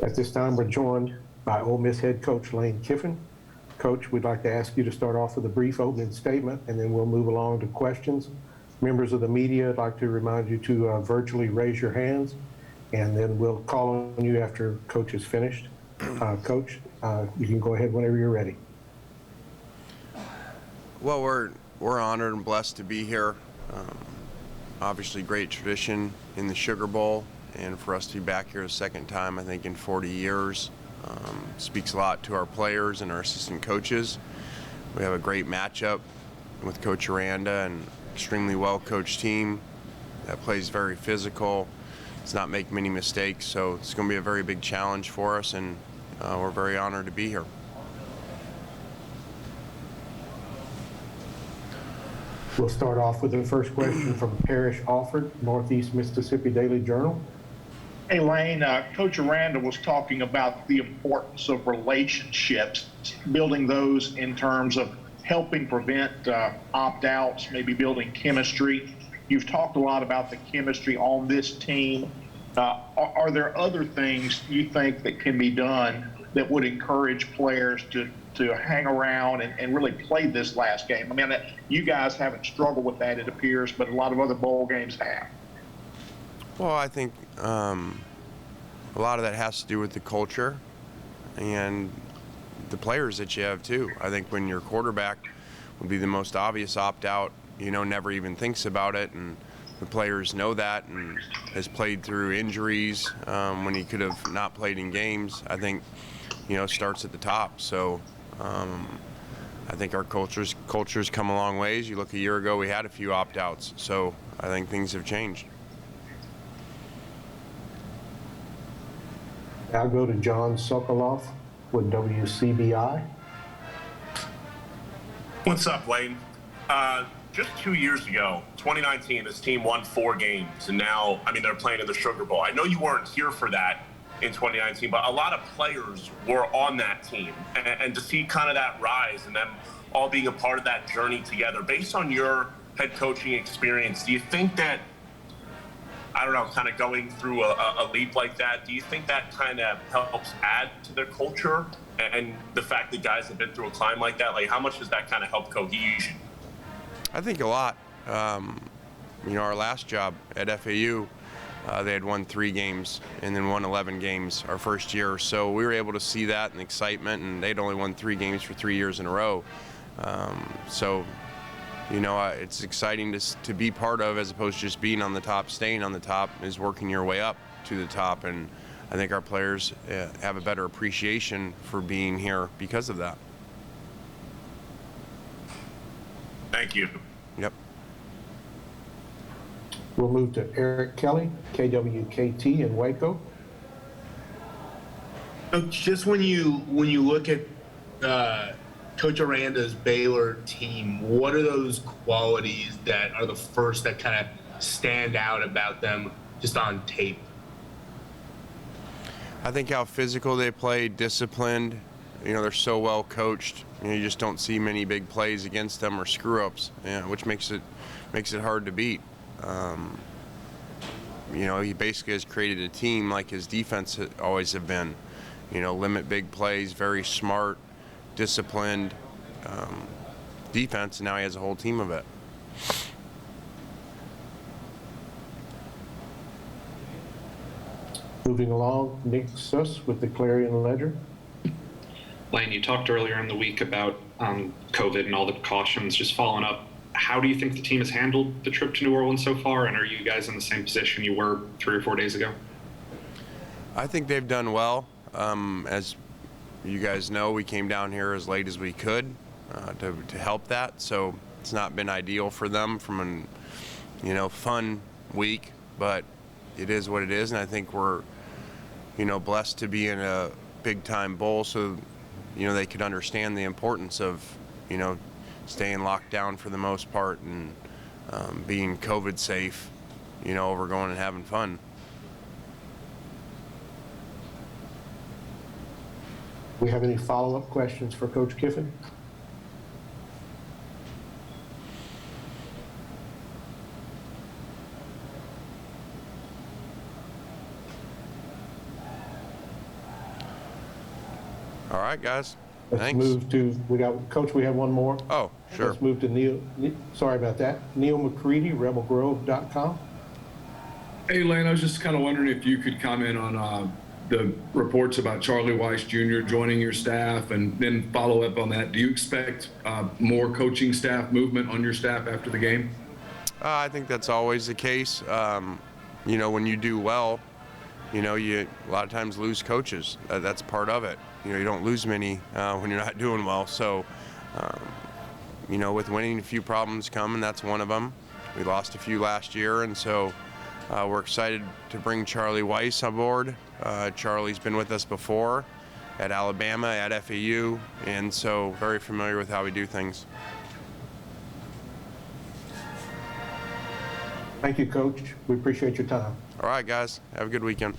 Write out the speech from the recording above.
At this time, we're joined by Ole Miss head coach Lane Kiffin. Coach, we'd like to ask you to start off with a brief opening statement, and then we'll move along to questions. Members of the media, I'd like to remind you to virtually raise your hands, and then we'll call on you after Coach is finished. Coach, you can go ahead whenever you're ready. Well, we're honored and blessed to be here. Obviously, great tradition in the Sugar Bowl, and for us to be back here a second time, I think in 40 years, speaks a lot to our players and our assistant coaches. We have a great matchup with Coach Aranda and extremely well-coached team that plays very physical. Does not make many mistakes, so it's going to be a very big challenge for us, and we're very honored to be here. We'll start off with the first question from Parrish Alford, Northeast Mississippi Daily Journal. Hey, Lane, Coach Aranda was talking about the importance of relationships, building those in terms of helping prevent opt-outs, maybe building chemistry. You've talked a lot about the chemistry on this team. Are there other things you think that can be done that would encourage players to hang around and really play this last game? I mean, you guys haven't struggled with that, it appears, but a lot of other bowl games have. Well, I think a lot of that has to do with the culture and the players that you have too. I think when your quarterback would be the most obvious opt-out, never even thinks about it, and the players know that and has played through injuries when he could have not played in games. I think, starts at the top. So I think our culture's come a long ways. You look a year ago, we had a few opt-outs. So I think things have changed. I'll go to John Sokoloff with WCBI. What's up, Lane? Just 2 years ago, 2019, this team won 4 games, and now, they're playing in the Sugar Bowl. I know you weren't here for that in 2019, but a lot of players were on that team, and to see kind of that rise and them all being a part of that journey together, based on your head coaching experience, do you think that, kind of going through a leap like that, do you think that kind of helps add to their culture and the fact that guys have been through a climb like that? Like, how much does that kind of help cohesion? I think a lot. Our last job at FAU, they had won 3 games and then won 11 games our first year. So we were able to see that and excitement, and they'd only won 3 games for 3 years in a row. It's exciting to be part of, as opposed to just being on the top. Staying on the top is working your way up to the top, and I think our players have a better appreciation for being here because of that. Thank you. Yep. We'll move to Eric Kelly, KWKT in Waco. Just when you look at Coach Aranda's Baylor team, what are those qualities that are the first that kind of stand out about them just on tape? I think how physical they play, disciplined. They're so well coached. You just don't see many big plays against them or screw-ups, which makes it hard to beat. He basically has created a team like his defense always have been. Limit big plays, very smart, disciplined defense, and now he has a whole team of it. Moving along, Nick Suss with the Clarion Ledger. Lane, you talked earlier in the week about COVID and all the precautions. Just following up, how do you think the team has handled the trip to New Orleans so far, and are you guys in the same position you were 3 or 4 days ago? I think they've done well. As you guys know, we came down here as late as we could to help that, so it's not been ideal for them from a fun week, but it is what it is, and I think we're blessed to be in a big-time bowl, so they could understand the importance of staying locked down for the most part and being COVID safe, over going and having fun. We have any follow-up questions for Coach Kiffin? All right, guys. Let's Thanks. move to, Coach, we have one more. Oh, sure. Let's move to Neil, sorry about that. Neil McCready, rebelgrove.com. Hey, Lane, I was just kind of wondering if you could comment on the reports about Charlie Weiss Jr. joining your staff, and then follow up on that. Do you expect more coaching staff movement on your staff after the game? I think that's always the case. You know, when you do well, you know, you a lot of times lose coaches. That's part of it. You know, you don't lose many when you're not doing well. So, you know, with winning, a few problems come, and that's one of them. We lost a few last year, and so we're excited to bring Charlie Weiss on board. Charlie's been with us before at Alabama, at FAU, and so very familiar with how we do things. Thank you, Coach. We appreciate your time. All right, guys. Have a good weekend.